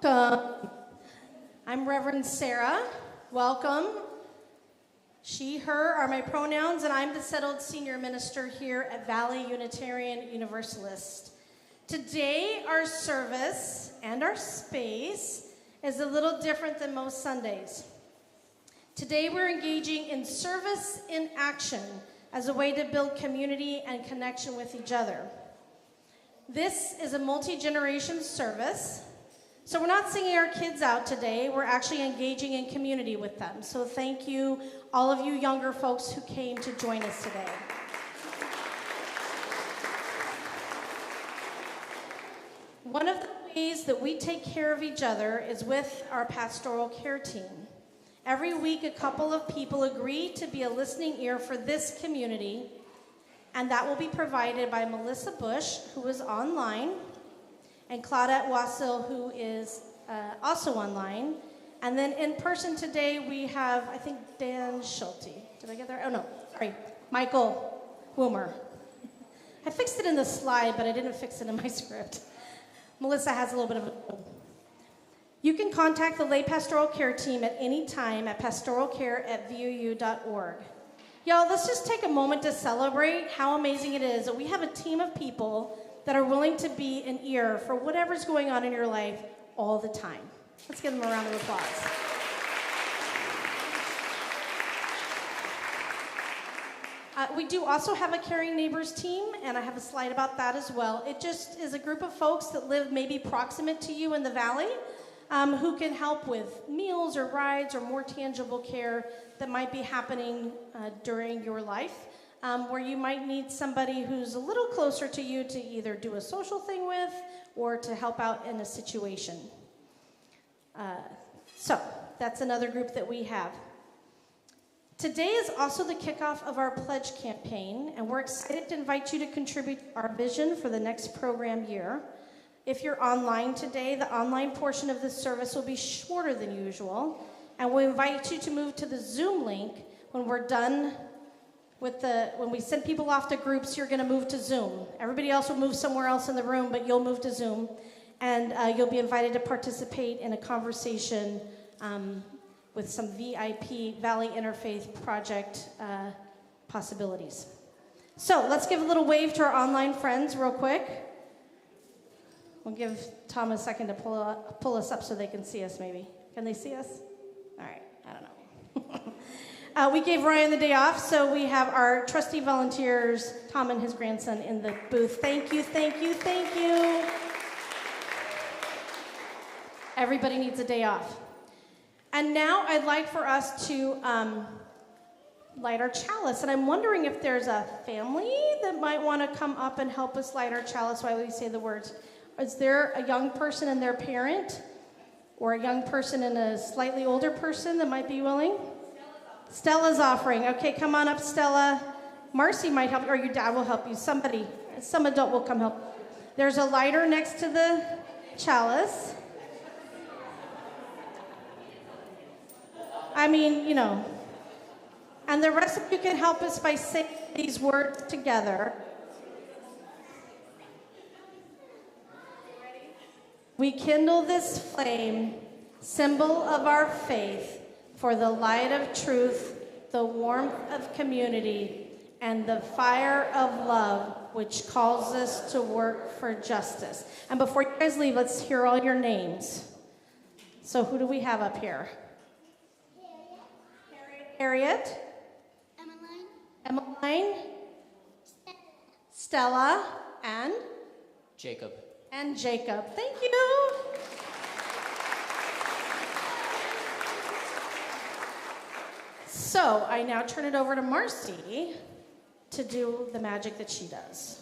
I'm Reverend Sarah. Welcome. She, her are my pronouns, and I'm the settled senior minister here at Valley Unitarian Universalist. Today, our service and our space is a little different than most Sundays. Today, we're engaging in service in action as a way to build community and connection with each other. This is a multi-generation service. So we're not singing our kids out today, we're actually engaging in community with them. So thank you, all of you younger folks who came to join us today. One of the ways that we take care of each other is with our pastoral care team. Every week, a couple of people agree to be a listening ear for this community, and that will be provided by Melissa Bush, who is online, and Claudette Wassil, who is also online. And then in person today, we have, I think, Dan Schulte. Did I get there? Oh, no, sorry. Michael Woomer. I fixed it in the slide, but I didn't fix it in my script. Melissa has a little bit of a... You can contact the lay pastoral care team at any time at pastoralcare@vuu.org. Y'all, let's just take a moment to celebrate how amazing it is that we have a team of people that are willing to be an ear for whatever's going on in your life all the time. Let's give them a round of applause. We do also have a Caring Neighbors team, and I have a slide about that as well. It just is a group of folks that live maybe proximate to you in the valley, who can help with meals or rides or more tangible care that might be happening during your life. Where you might need somebody who's a little closer to you to either do a social thing with or to help out in a situation. So that's another group that we have. Today is also the kickoff of our pledge campaign, and we're excited to invite you to contribute to our vision for the next program year. If you're online today, the online portion of this service will be shorter than usual, and we invite you to move to the Zoom link when we're done. When we send people off to groups, you're going to move to Zoom. Everybody else will move somewhere else in the room, but you'll move to Zoom. And you'll be invited to participate in a conversation with some VIP Valley Interfaith Project possibilities. So let's give a little wave to our online friends real quick. We'll give Tom a second to pull us up so they can see us maybe. Can they see us? All right, I don't know. We gave Ryan the day off, so we have our trusty volunteers, Tom and his grandson, in the booth. Thank you, thank you, thank you. Everybody needs a day off. And now I'd like for us to light our chalice. And I'm wondering if there's a family that might want to come up and help us light our chalice while we say the words. Is there a young person and their parent? Or a young person and a slightly older person that might be willing? Stella's offering. Okay, come on up, Stella. Marci might help you, or your dad will help you. Somebody, some adult will come help. There's a lighter next to the chalice. I mean, you know. And the rest of you can help us by saying these words together. We kindle this flame, symbol of our faith, for the light of truth, the warmth of community, and the fire of love, which calls us to work for justice. And before you guys leave, let's hear all your names. So who do we have up here? Harriet. Emmeline. Stella. And? Jacob. And Jacob. Thank you. So I now turn it over to Marci to do the magic that she does.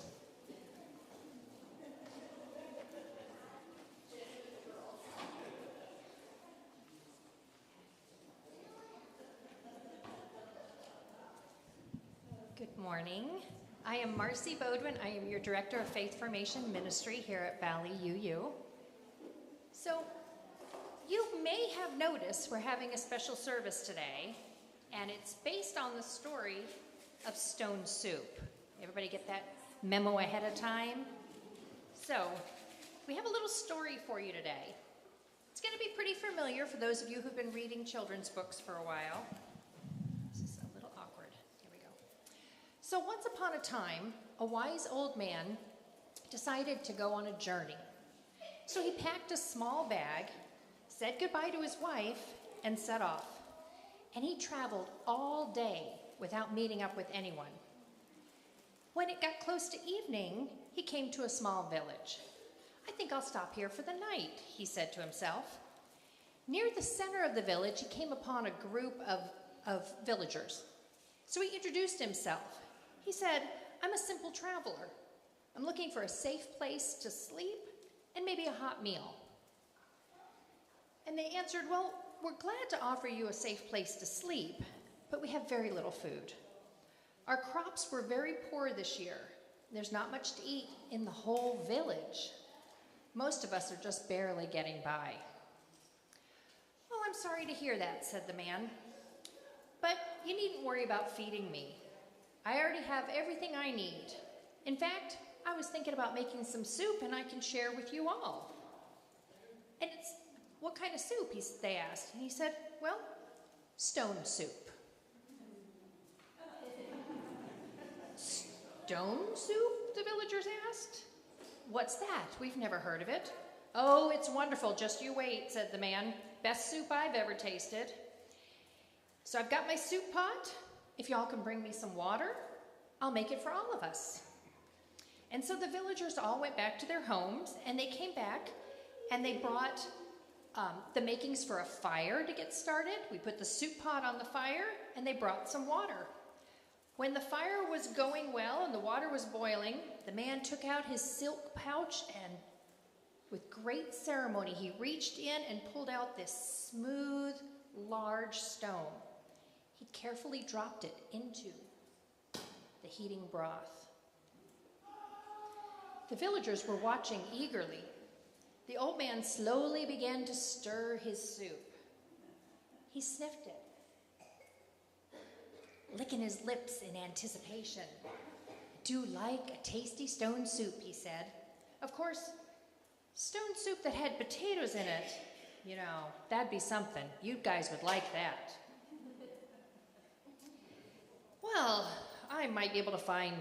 Good morning. I am Marci Beaudoin. I am your Director of Faith Formation Ministry here at Valley UU. So you may have noticed we're having a special service today, and it's based on the story of Stone Soup. Everybody get that memo ahead of time? So we have a little story for you today. It's It's going to be pretty familiar for those of you who've been reading children's books for a while. This is a little awkward. Here we go. So once upon a time, a wise old man decided to go on a journey. So he packed a small bag, said goodbye to his wife, and set off. And he traveled all day without meeting up with anyone. When it got close to evening, he came to a small village. I think I'll stop here for the night, he said to himself. Near the center of the village, he came upon a group of villagers. So he introduced himself. He said, I'm a simple traveler. I'm looking for a safe place to sleep and maybe a hot meal. And they answered, well, we're glad to offer you a safe place to sleep, but we have very little food. Our crops were very poor this year. There's not much to eat in the whole village. Most of us are just barely getting by. Well, I'm sorry to hear that, said the man. But you needn't worry about feeding me. I already have everything I need. In fact, I was thinking about making some soup and I can share with you all. And it's, what kind of soup, they asked. And he said, well, stone soup. Stone soup, the villagers asked. What's that? We've never heard of it. Oh, it's wonderful. Just you wait, said the man. Best soup I've ever tasted. So I've got my soup pot. If y'all can bring me some water, I'll make it for all of us. And so the villagers all went back to their homes, and they came back, and they brought the makings for a fire to get started. We put the soup pot on the fire, and they brought some water. When the fire was going well and the water was boiling, the man took out his silk pouch, and with great ceremony, he reached in and pulled out this smooth, large stone. He carefully dropped it into the heating broth. The villagers were watching eagerly. The old man slowly began to stir his soup. He sniffed it, licking his lips in anticipation. Do like a tasty stone soup, he said. Of course, stone soup that had potatoes in it, you know, that'd be something. You guys would like that. Well, I might be able to find,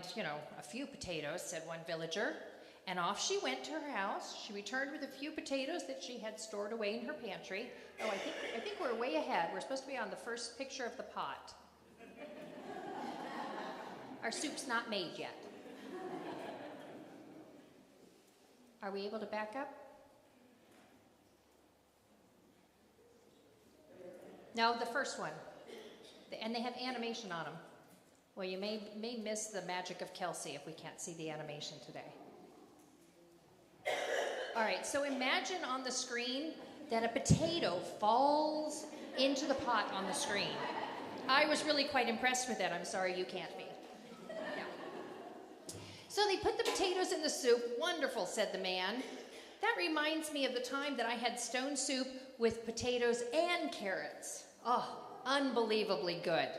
a few potatoes, said one villager. And off she went to her house. She returned with a few potatoes that she had stored away in her pantry. Oh, I think we're way ahead. We're supposed to be on the first picture of the pot. Our soup's not made yet. Are we able to back up? No, the first one. And they have animation on them. Well, you may miss the magic of Kelsey if we can't see the animation today. All right, so imagine on the screen that a potato falls into the pot on the screen. I was really quite impressed with that. I'm sorry you can't be. Yeah. So they put the potatoes in the soup. Wonderful, said the man. That reminds me of the time that I had stone soup with potatoes and carrots. Oh, unbelievably good.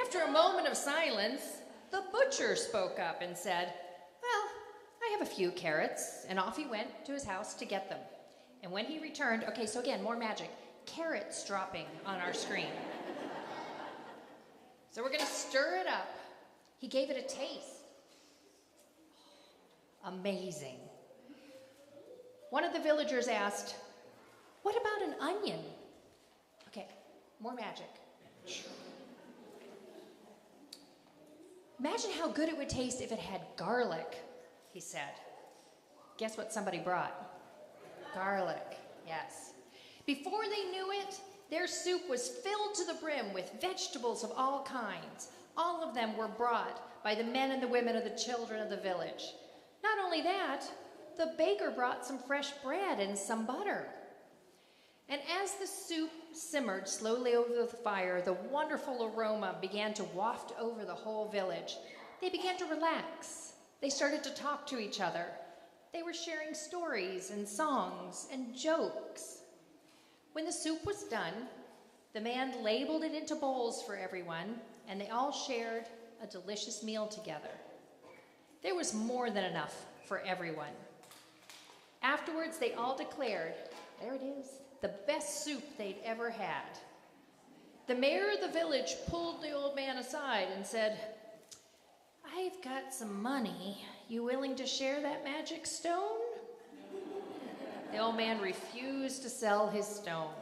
After a moment of silence, the butcher spoke up and said, well, I have a few carrots, and off he went to his house to get them. And when he returned, okay, so again, more magic, carrots dropping on our screen. So we're going to stir it up. He gave it a taste. Amazing. One of the villagers asked, what about an onion? Okay, more magic. Imagine how good it would taste if it had garlic, he said. Guess what somebody brought? Garlic, yes. Before they knew it, their soup was filled to the brim with vegetables of all kinds. All of them were brought by the men and the women and the children of the village. Not only that, the baker brought some fresh bread and some butter. And as the soup simmered slowly over the fire, the wonderful aroma began to waft over the whole village. They began to relax. They started to talk to each other. They were sharing stories and songs and jokes. When the soup was done, the man labeled it into bowls for everyone, and they all shared a delicious meal together. There was more than enough for everyone. Afterwards, they all declared, there it is, the best soup they'd ever had. The mayor of the village pulled the old man aside and said, I've got some money. You willing to share that magic stone? The old man refused to sell his stone.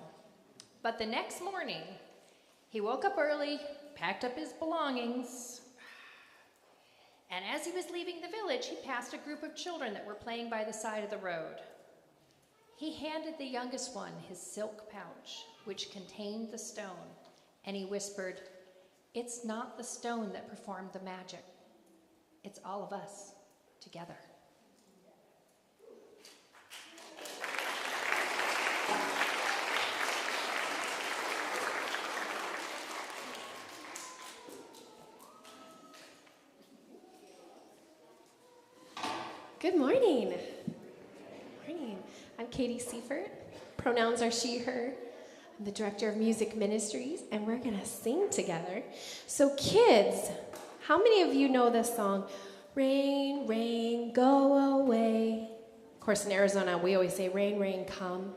But the next morning, he woke up early, packed up his belongings, and as he was leaving the village, he passed a group of children that were playing by the side of the road. He handed the youngest one his silk pouch, which contained the stone, and he whispered, it's not the stone that performed the magic. It's all of us together. Good morning. Morning. I'm Katie Seiferth. Pronouns are she, her. I'm the director of music ministries, and we're going to sing together. So kids, how many of you know this song? Rain, rain, go away. Of course, in Arizona, we always say, rain, rain, come.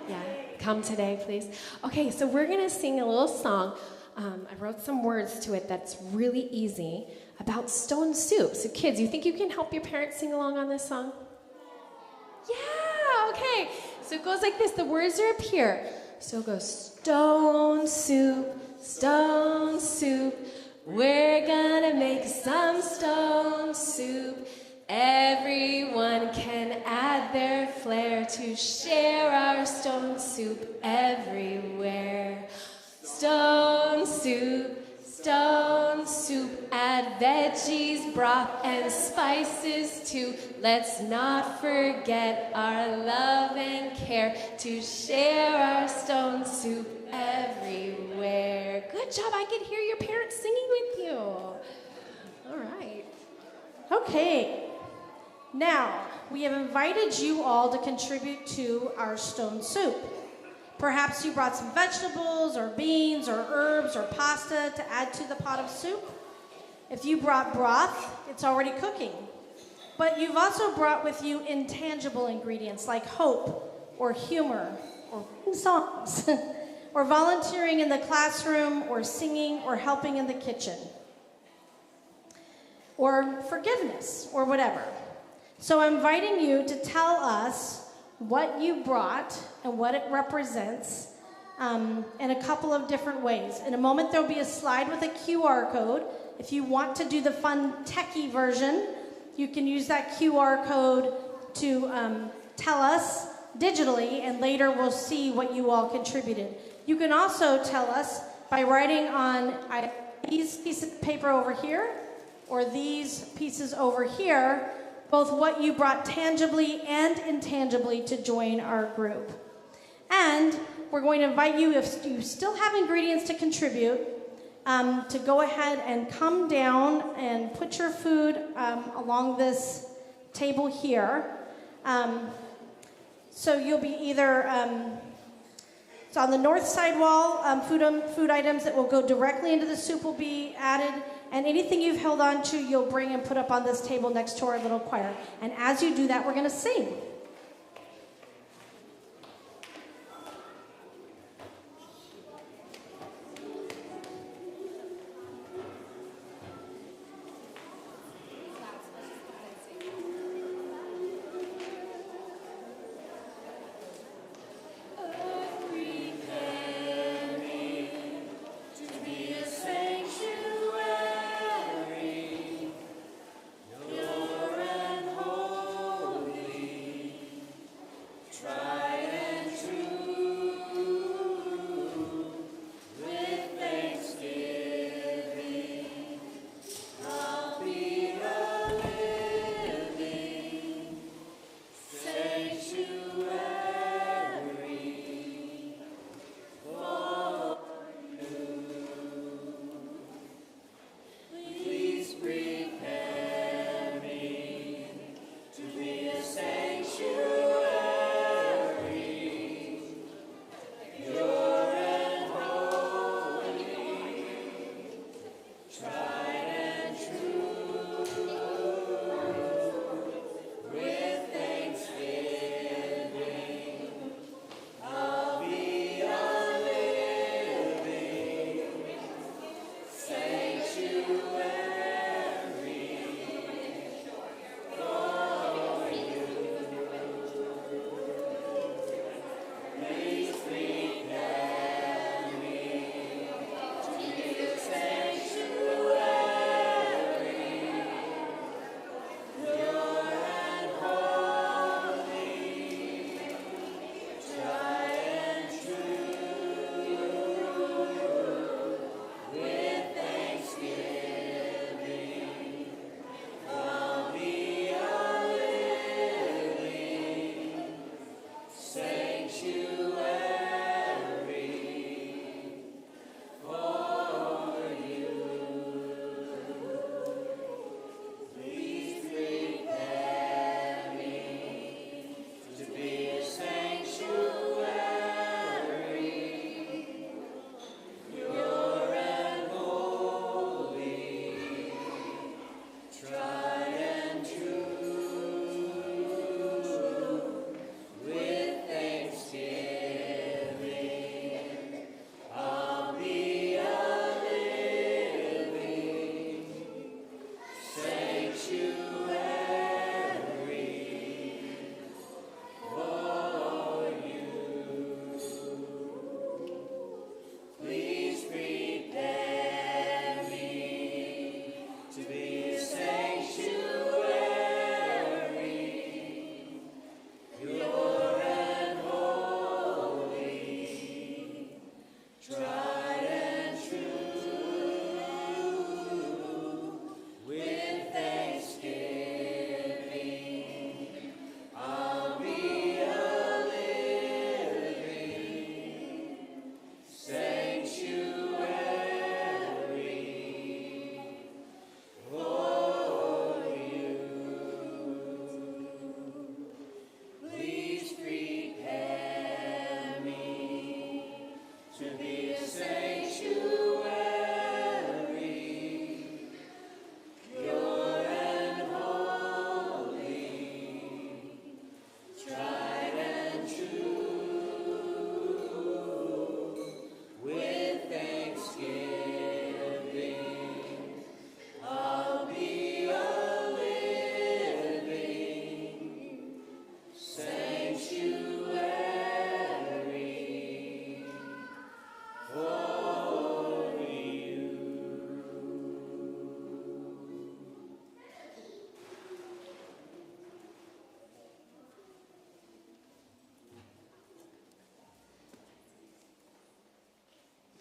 Yeah, come today, please. Okay, so we're going to sing a little song. I wrote some words to it that's really easy about stone soup. So kids, you think you can help your parents sing along on this song? Yeah, okay. So it goes like this. The words are up here. So it goes stone soup, we're gonna make some stone soup. Everyone can add their flair to share our stone soup everywhere. Stone soup, add veggies, broth, and spices too. Let's not forget our love and care to share our stone soup everywhere. Good job, I could hear your parents singing with you. All right. Okay, now we have invited you all to contribute to our stone soup. Perhaps you brought some vegetables or beans or herbs or pasta to add to the pot of soup. If you brought broth, it's already cooking. But you've also brought with you intangible ingredients like hope or humor or songs or volunteering in the classroom or singing or helping in the kitchen or forgiveness or whatever. So I'm inviting you to tell us what you brought and what it represents in a couple of different ways. In a moment, there'll be a slide with a QR code. If you want to do the fun techie version, you can use that QR code to tell us digitally, and later we'll see what you all contributed. You can also tell us by writing on these pieces of paper over here or these pieces over here, both what you brought tangibly and intangibly to join our group. And we're going to invite you, if you still have ingredients to contribute, to go ahead and come down and put your food along this table here. So you'll be either, so on the north side wall, food items that will go directly into the soup will be added. And anything you've held on to, you'll bring and put up on this table next to our little choir. And as you do that, we're going to sing.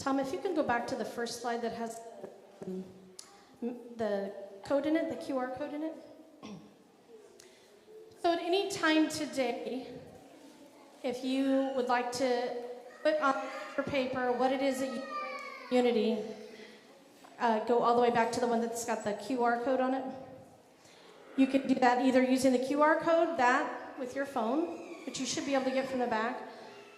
Tom, if you can go back to the first slide that has the code in it, the QR code in it. So at any time today, if you would like to put on your paper what it is that you Unity, go all the way back to the one that's got the QR code on it. You can do that either using the QR code, that with your phone, which you should be able to get from the back,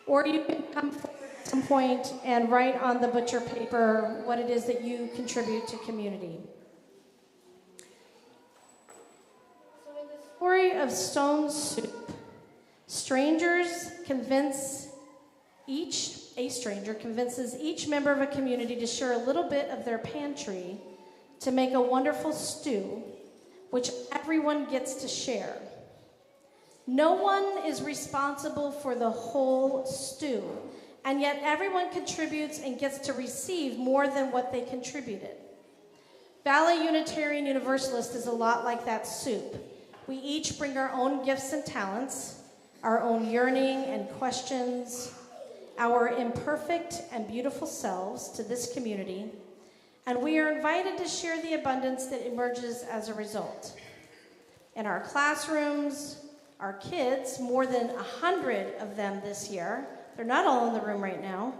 or you can come forward at some point and write on the butcher paper what it is that you contribute to community. So in the story of Stone Soup, a stranger convinces each member of a community to share a little bit of their pantry to make a wonderful stew, which everyone gets to share. No one is responsible for the whole stew, and yet everyone contributes and gets to receive more than what they contributed. Valley Unitarian Universalist is a lot like that soup. We each bring our own gifts and talents, our own yearning and questions, our imperfect and beautiful selves to this community, and we are invited to share the abundance that emerges as a result. In our classrooms, our kids, more than 100 of them this year, they're not all in the room right now,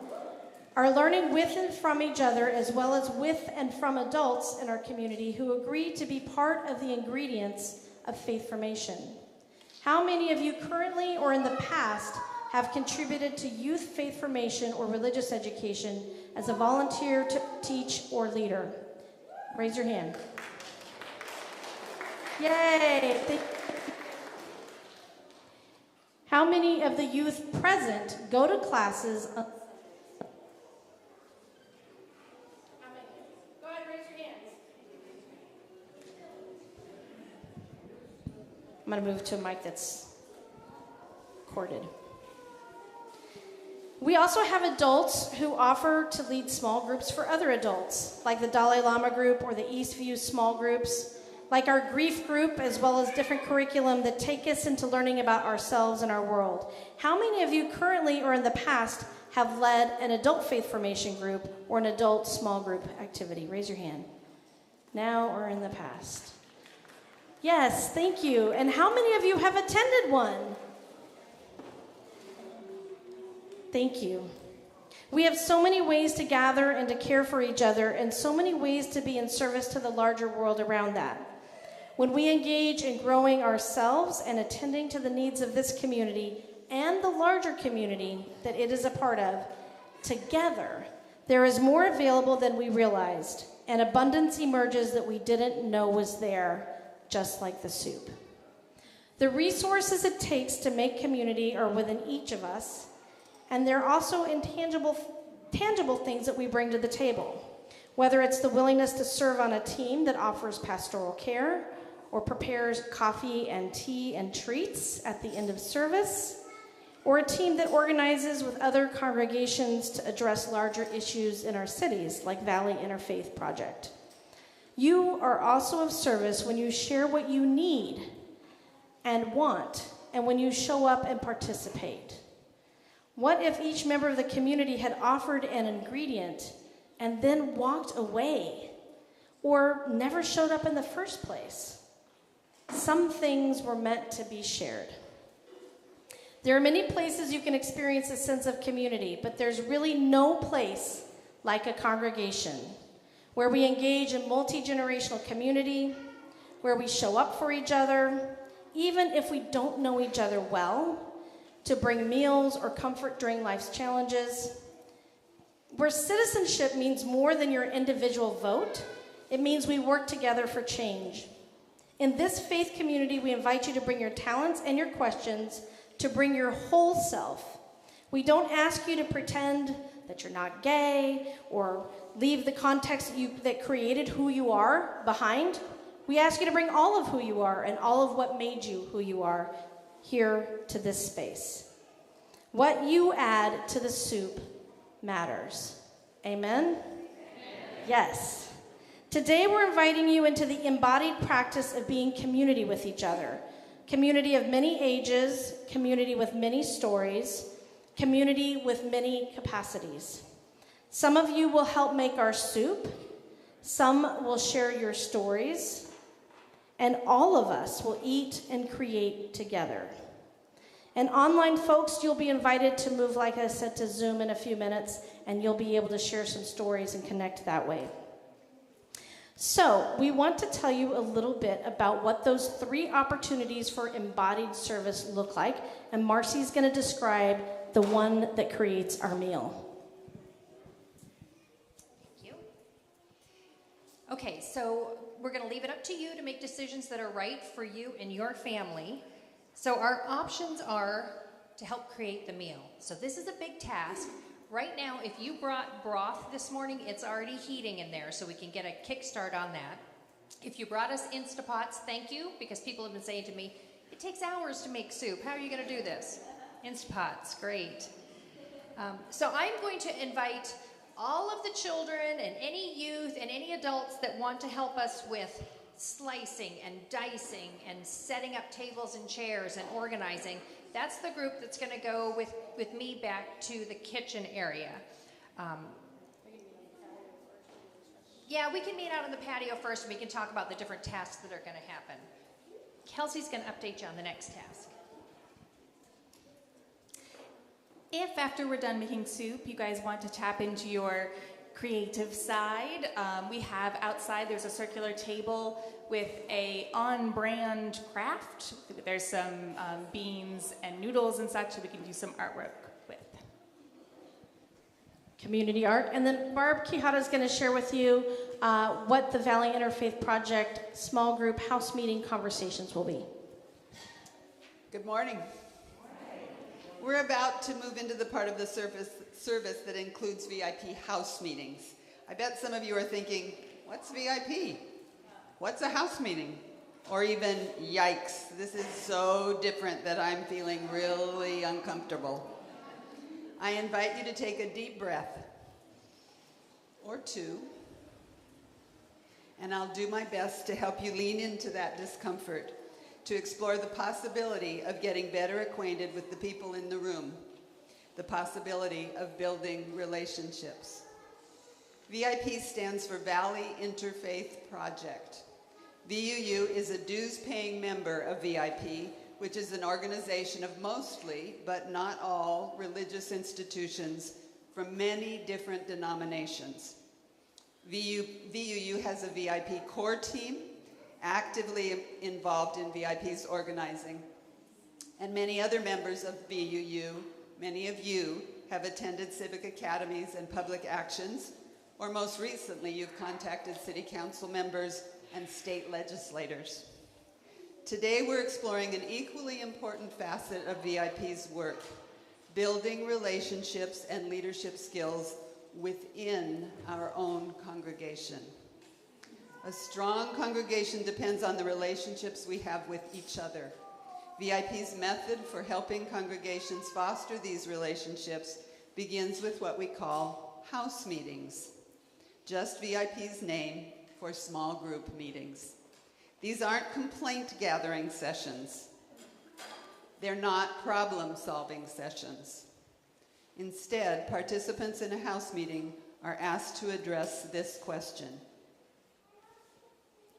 are learning with and from each other, as well as with and from adults in our community who agree to be part of the ingredients of faith formation. How many of you currently or in the past have contributed to youth faith formation or religious education as a volunteer, to teach, or leader? Raise your hand. Yay! How many of the youth present go to classes? How many? Go ahead, raise your hands. I'm going to move to a mic that's corded. We also have adults who offer to lead small groups for other adults, like the Dalai Lama group or the Eastview small groups, like our grief group, as well as different curriculum that take us into learning about ourselves and our world. How many of you currently or in the past have led an adult faith formation group or an adult small group activity? Raise your hand. Now or in the past? Yes, thank you. And how many of you have attended one? Thank you. We have so many ways to gather and to care for each other, and so many ways to be in service to the larger world around that. When we engage in growing ourselves and attending to the needs of this community and the larger community that it is a part of, together, there is more available than we realized, and abundance emerges that we didn't know was there, just like the soup. The resources it takes to make community are within each of us, and they're also tangible things that we bring to the table, whether it's the willingness to serve on a team that offers pastoral care or prepares coffee and tea and treats at the end of service, or a team that organizes with other congregations to address larger issues in our cities, like Valley Interfaith Project. You are also of service when you share what you need and want, and when you show up and participate. What if each member of the community had offered an ingredient and then walked away or never showed up in the first place? Some things were meant to be shared. There are many places you can experience a sense of community, but there's really no place like a congregation where we engage in multi-generational community, where we show up for each other, even if we don't know each other well, to bring meals or comfort during life's challenges, where citizenship means more than your individual vote. It means we work together for change. In this faith community, we invite you to bring your talents and your questions, to bring your whole self. We don't ask you to pretend that you're not gay or leave the context that created who you are behind. We ask you to bring all of who you are and all of what made you who you are here to this space. What you add to the soup matters. Amen? Amen? Yes. Today we're inviting you into the embodied practice of being community with each other. Community of many ages, community with many stories, community with many capacities. Some of you will help make our soup. Some will share your stories. And all of us will eat and create together. And online folks, you'll be invited to move, like I said, to Zoom in a few minutes, and you'll be able to share some stories and connect that way. So, we want to tell you a little bit about what those 3 opportunities for embodied service look like, and Marci's going to describe the one that creates our meal. Thank you. Okay, so we're going to leave it up to you to make decisions that are right for you and your family. So our options are to help create the meal. So this is a big task. Right now, if you brought broth this morning, it's already heating in there, so we can get a kickstart on that. If you brought us Instapots, thank you, because people have been saying to me, it takes hours to make soup. How are you going to do this? Instapots, great. So I'm going to invite all of the children and any youth and any adults that want to help us with slicing and dicing and setting up tables and chairs and organizing. That's the group that's going to go with me back to the kitchen area. Yeah, we can meet out on the patio first, and we can talk about the different tasks that are going to happen. Kelsey's going to update you on the next task. If after we're done making soup, you guys want to tap into your creative side, we have outside, there's a circular table with a on-brand craft. There's some beans and noodles and such that we can do some artwork with. Community art. And then Barb Quijada is going to share with you what the Valley Interfaith Project small group house meeting conversations will be. Good morning. We're about to move into the part of the service that includes VIP house meetings. I bet some of you are thinking, what's VIP? What's a house meeting? Or even, yikes, this is so different that I'm feeling really uncomfortable. I invite you to take a deep breath, or 2, and I'll do my best to help you lean into that discomfort, to explore the possibility of getting better acquainted with the people in the room, the possibility of building relationships. VIP stands for Valley Interfaith Project. VUU is a dues-paying member of VIP, which is an organization of mostly, but not all, religious institutions from many different denominations. VUU has a VIP core team, actively involved in VIP's organizing. And many other members of VUU, many of you, have attended civic academies and public actions, or most recently, you've contacted city council members and state legislators. Today, we're exploring an equally important facet of VIP's work, building relationships and leadership skills within our own congregation. A strong congregation depends on the relationships we have with each other. VIP's method for helping congregations foster these relationships begins with what we call house meetings, just VIP's name for small group meetings. These aren't complaint-gathering sessions. They're not problem-solving sessions. Instead, participants in a house meeting are asked to address this question: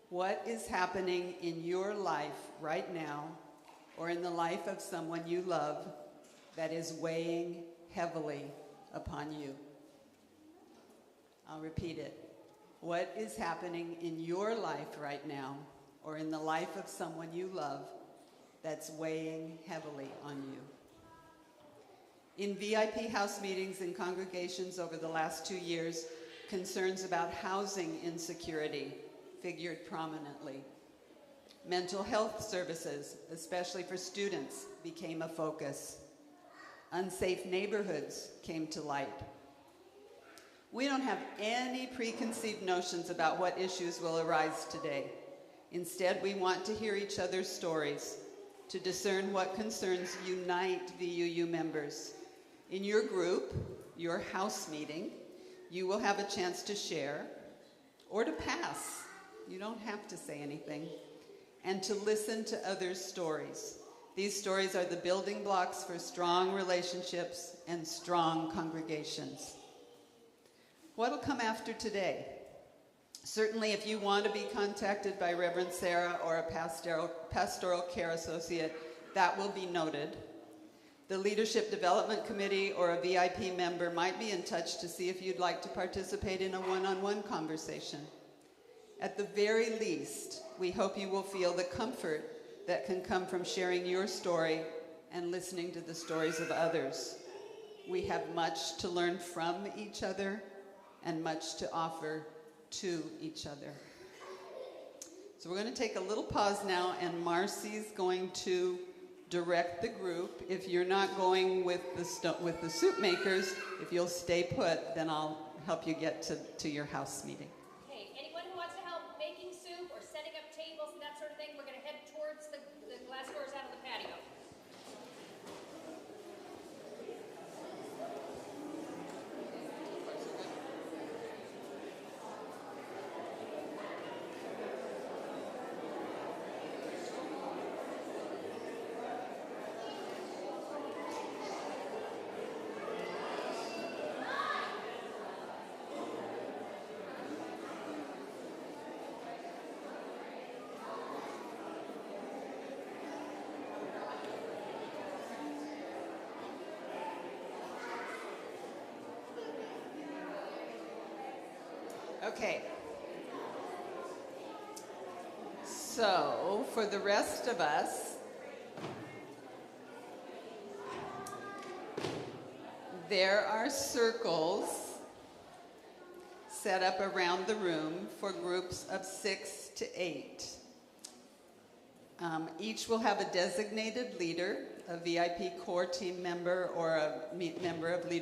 what is happening in your life right now, or in the life of someone you love, that is weighing heavily upon you? I'll repeat it. What is happening in your life right now, or in the life of someone you love, that's weighing heavily on you? In VIP house meetings and congregations over the last 2 years, concerns about housing insecurity figured prominently. Mental health services, especially for students, became a focus. Unsafe neighborhoods came to light. We don't have any preconceived notions about what issues will arise today. Instead, we want to hear each other's stories, to discern what concerns unite VUU members. In your group, your house meeting, you will have a chance to share or to pass. You don't have to say anything. And to listen to others' stories. These stories are the building blocks for strong relationships and strong congregations. What'll come after today? Certainly, if you want to be contacted by Reverend Sarah or a pastoral care associate, that will be noted. The Leadership Development Committee or a VIP member might be in touch to see if you'd like to participate in a one-on-one conversation. At the very least, we hope you will feel the comfort that can come from sharing your story and listening to the stories of others. We have much to learn from each other and much to offer to each other. So we're going to take a little pause now, and Marci's going to direct the group. If you're not going with the soup makers, if you'll stay put, then I'll help you get to your house meeting. Okay, anyone who wants to help making soup or setting up tables and that sort of thing, we're going to head towards the glass doors out of the patio. Okay. So, for the rest of us, there are circles set up around the room for groups of 6 to 8. Each will have a designated leader, a VIP core team member, or a member of leadership.